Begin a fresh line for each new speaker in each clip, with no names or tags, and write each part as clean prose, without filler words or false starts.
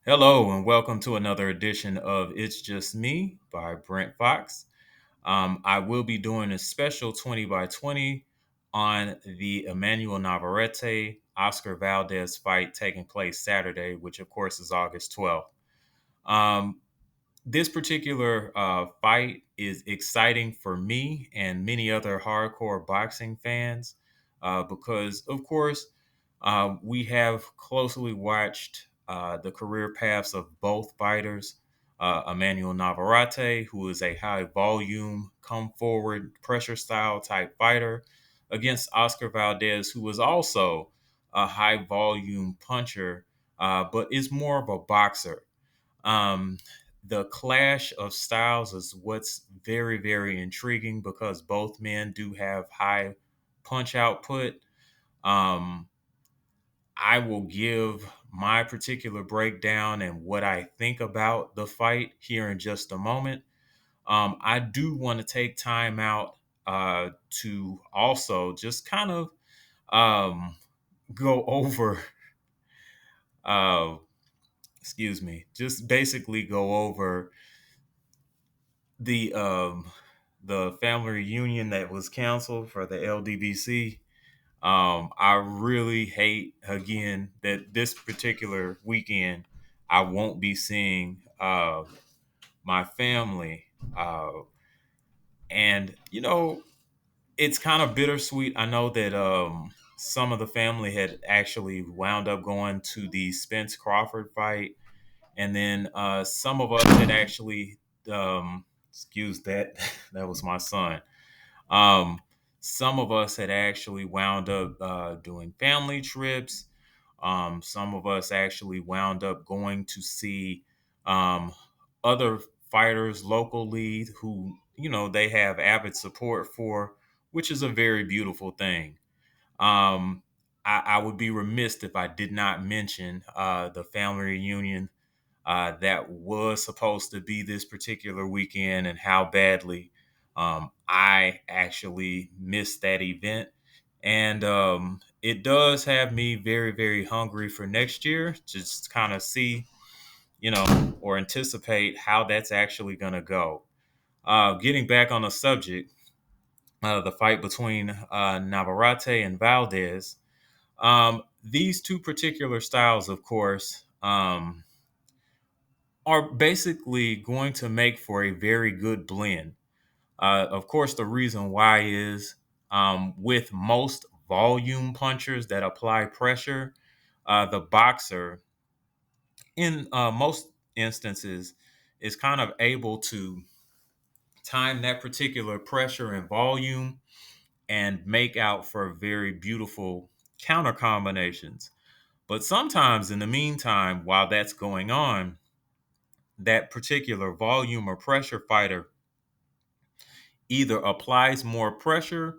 Hello, and welcome to another edition of It's Just Me by Brent Fox. I will be doing a special 20 by 20 on the Emmanuel Navarrete Oscar Valdez fight taking place Saturday, which of course is August 12th. Um, this particular fight is exciting for me and many other hardcore boxing fans because, of course, we have closely watched the career paths of both fighters. Emmanuel Navarrete, who is a high volume, come forward, pressure style type fighter, against Oscar Valdez, who is also a high volume puncher, but is more of a boxer. Um, the clash of styles is what's very, very intriguing because both men do have high punch output. Um, I will give my particular breakdown and what I think about the fight here in just a moment. I do want to take time out to also just kind of um, go over, uh, just basically go over the the family reunion that was canceled for the LDBC. I really hate again that this particular weekend I won't be seeing my family, uh, and it's kind of bittersweet. I know that some of the family had actually wound up going to the Spence Crawford fight, and then some of us had actually excuse that that was my son. Um, some of us had actually wound up doing family trips. Some of us actually wound up going to see um, other fighters locally who, they have avid support for, which is a very beautiful thing. Um, I would be remiss if I did not mention the family reunion that was supposed to be this particular weekend and how badly I actually missed that event. And it does have me very, very hungry for next year, just kind of see, or anticipate how that's actually going to go. Getting back on the subject, the fight between Navarrete and Valdez, these two particular styles, of course, are basically going to make for a very good blend. Of course, the reason why is with most volume punchers that apply pressure, the boxer, in most instances, is kind of able to time that particular pressure and volume and make out for very beautiful counter combinations. But sometimes, in the meantime, while that's going on, that particular volume or pressure fighter either applies more pressure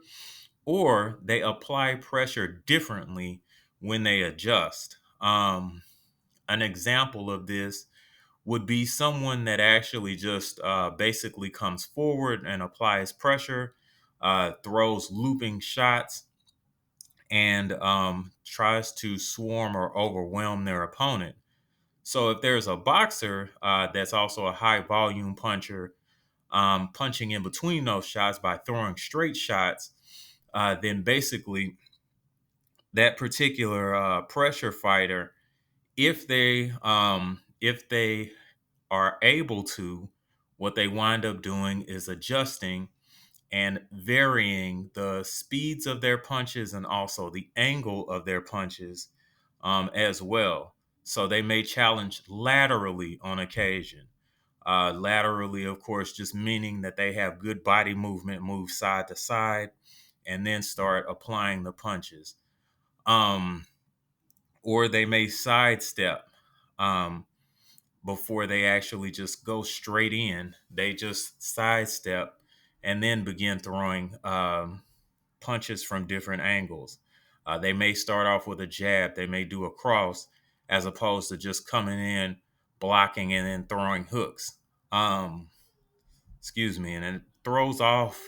or they apply pressure differently when they adjust. An example of this would be someone that actually just basically comes forward and applies pressure, throws looping shots, and tries to swarm or overwhelm their opponent. So if there's a boxer that's also a high volume puncher, punching in between those shots by throwing straight shots, then basically that particular pressure fighter, if they are able to, what they wind up doing is adjusting and varying the speeds of their punches and also the angle of their punches as well. So they may challenge laterally on occasion. Laterally, of course, just meaning that they have good body movement, move side to side, and then start applying the punches. Um, or they may sidestep before they actually just go straight in. They just sidestep and then begin throwing punches from different angles. They may start off with a jab, they may do a cross, as opposed to just coming in, blocking, and then throwing hooks. Um, excuse me, and it throws off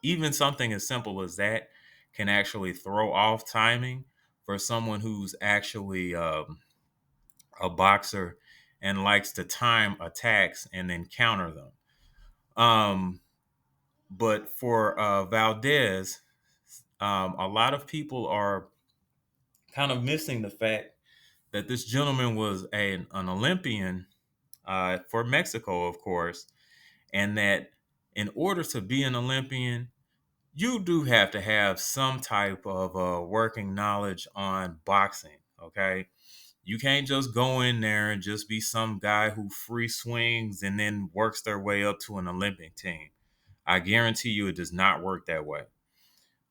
even something as simple as that can actually throw off timing for someone who's actually a boxer and likes to time attacks and then counter them. Um, but for Valdez, a lot of people are kind of missing the fact that this gentleman was an Olympian for Mexico, of course, and that in order to be an Olympian, you do have to have some type of working knowledge on boxing. Okay. You can't just go in there and just be some guy who free swings and then works their way up to an Olympic team. I guarantee you it does not work that way.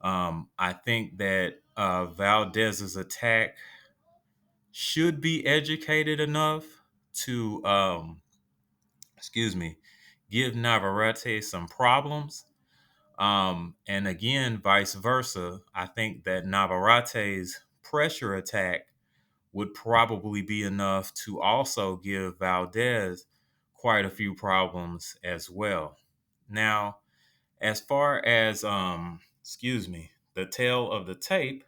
I think that Valdez's attack should be educated enough to, excuse me, give Navarrete some problems. And again, vice versa. I think that Navarrete's pressure attack would probably be enough to also give Valdez quite a few problems as well. Now, as far as excuse me, the tail of the tape,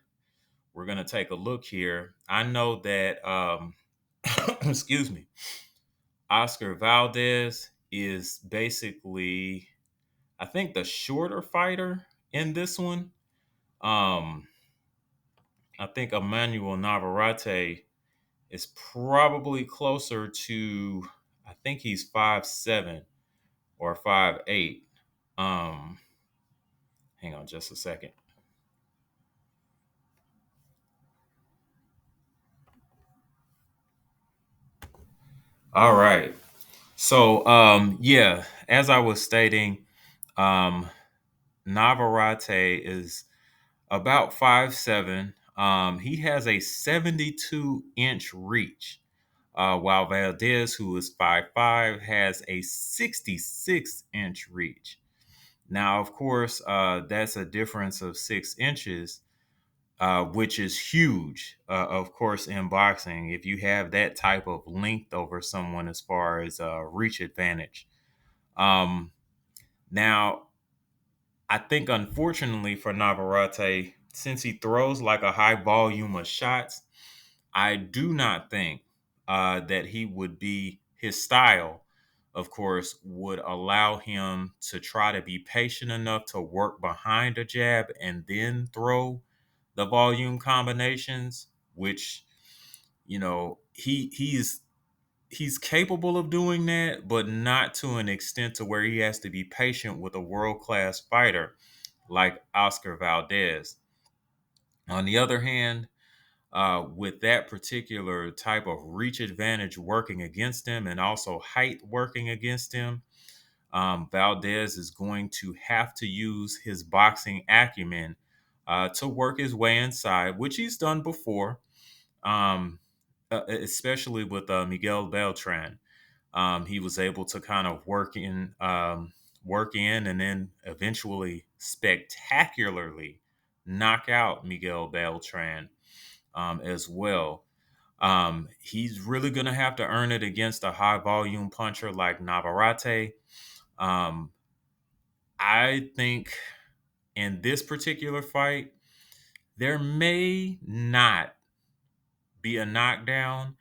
we're gonna take a look here. I know that excuse me, Oscar Valdez is basically, I think, the shorter fighter in this one. Um, I think Emmanuel Navarrete is probably closer to, I think he's 5'7" or 5'8". Um, hang on just a second. All right. So yeah, as I was stating, um Navarrete is about 5'7". He has a 72-inch reach, while Valdez, who is 5'5", has a 66-inch reach. Now, of course, that's a difference of 6 inches, which is huge. Of course, in boxing, if you have that type of length over someone as far as reach advantage. Um, Now, I think unfortunately for Navarrete, since he throws like a high volume of shots, I do not think that he would be, his style, of course, would allow him to try to be patient enough to work behind a jab and then throw the volume combinations, which, he's capable of doing that, but not to an extent to where he has to be patient with a world class fighter like Oscar Valdez. On the other hand, with that particular type of reach advantage working against him and also height working against him, Valdez is going to have to use his boxing acumen to work his way inside, which he's done before, um, especially with Miguel Beltran. He was able to kind of work in, and then eventually spectacularly knock out Miguel Beltran as well. He's really going to have to earn it against a high volume puncher like Navarrete. Um, I think in this particular fight, there may not be a knockdown,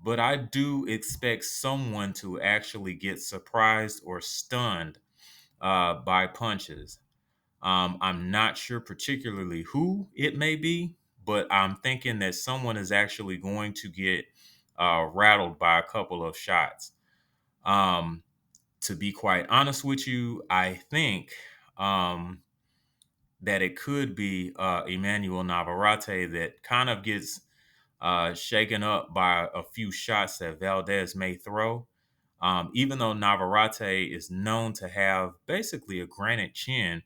but I do expect someone to actually get surprised or stunned by punches. I'm not sure particularly who it may be, but I'm thinking that someone is actually going to get rattled by a couple of shots. Um, to be quite honest with you, I think um, that it could be Emmanuel Navarrete that kind of gets shaken up by a few shots that Valdez may throw. Even though Navarrete is known to have basically a granite chin,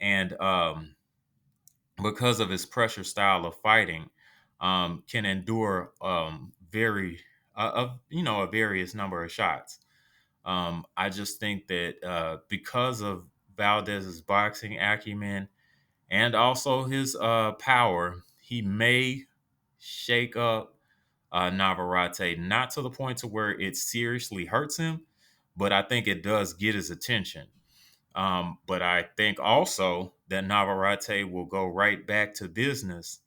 and because of his pressure style of fighting, can endure a various number of shots. I just think that because of Valdez's boxing acumen and also his power, he may shake up Navarrete, not to the point to where it seriously hurts him, but I think it does get his attention. But I think also that Navarrete will go right back to business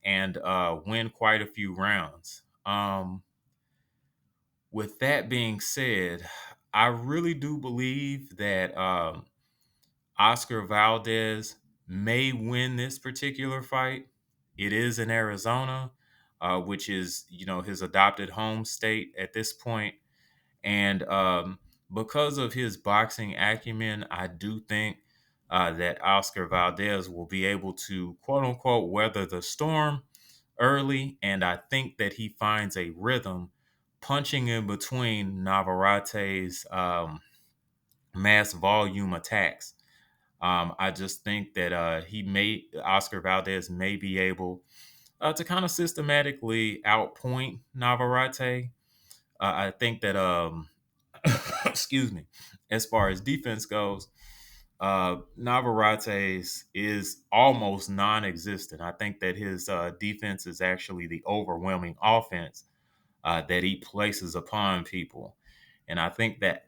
and win quite a few rounds. with that being said, I really do believe that Oscar Valdez may win this particular fight. It is in Arizona, which is, his adopted home state at this point. And because of his boxing acumen, I do think that Oscar Valdez will be able to, quote unquote, weather the storm early. And I think that he finds a rhythm punching in between Navarrete's mass volume attacks. I just think that Oscar Valdez may be able to kind of systematically outpoint Navarrete. I think that excuse me, as far as defense goes, Navarrete's is almost non-existent. I think that his defense is actually the overwhelming offense that he places upon people, and I think that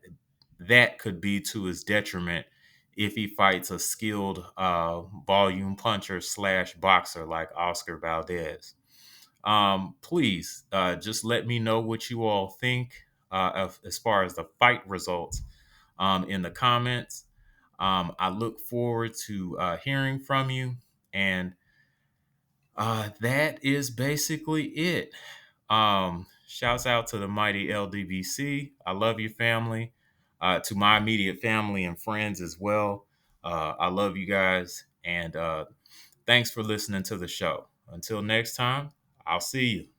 that could be to his detriment if he fights a skilled volume puncher slash boxer like Oscar Valdez. Please just let me know what you all think as far as the fight results in the comments. I look forward to hearing from you. And that is basically it. Shouts out to the mighty LDBC. I love you, family. To my immediate family and friends as well. I love you guys. And thanks for listening to the show. Until next time, I'll see you.